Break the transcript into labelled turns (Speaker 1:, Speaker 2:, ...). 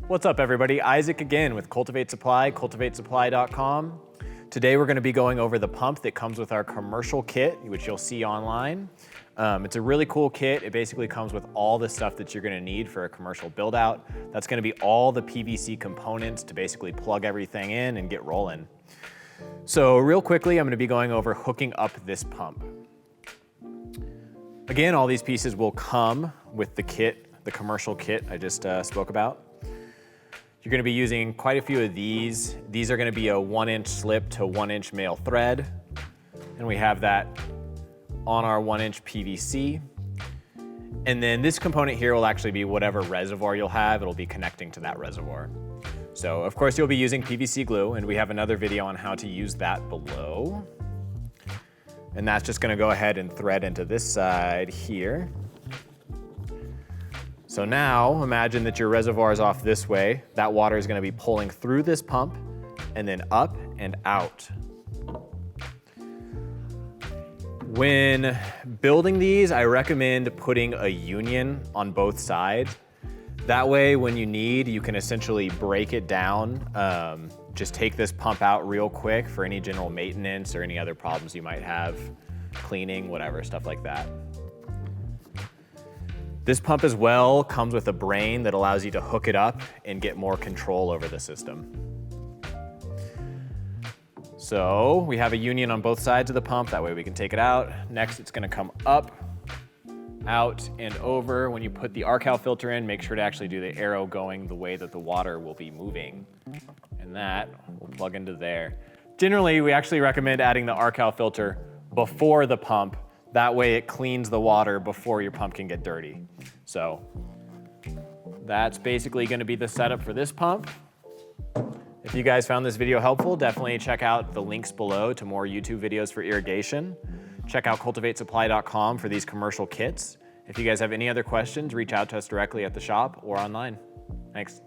Speaker 1: What's up everybody? Isaac again with Cultivate Supply, cultivatesupply.com. Today we're going to be going over the pump that comes with our commercial kit, which you'll see online. It's a really cool kit. It basically comes with all the stuff that you're going to need for a commercial build out. That's going to be all the PVC components to basically plug everything in and get rolling. So real quickly, I'm going to be going over hooking up this pump. Again, all these pieces will come with the kit, the commercial kit I just spoke about. You're going to be using quite a few of these. These are going to be a 1-inch slip to 1-inch male thread. And we have that on our 1-inch PVC. And then this component here will actually be whatever reservoir you'll have. It'll be connecting to that reservoir. So of course you'll be using PVC glue, and we have another video on how to use that below. And that's just going to go ahead and thread into this side here. So now imagine that your reservoir is off this way. That water is going to be pulling through this pump and then up and out. When building these, I recommend putting a union on both sides. That way, when you need, you can essentially break it down. Just take this pump out real quick for any general maintenance or any other problems you might have, cleaning, whatever, stuff like that. This pump as well comes with a brain that allows you to hook it up and get more control over the system. So we have a union on both sides of the pump, that way we can take it out. Next, it's gonna come up, out, and over. When you put the Arcal filter in, make sure to actually do the arrow going the way that the water will be moving. And that will plug into there. Generally, we actually recommend adding the Arcal filter before the pump. That way it cleans the water before your pump can get dirty. So that's basically going to be the setup for this pump. If you guys found this video helpful, definitely check out the links below to more YouTube videos for irrigation. Check out cultivatesupply.com for these commercial kits. If you guys have any other questions, reach out to us directly at the shop or online. Thanks.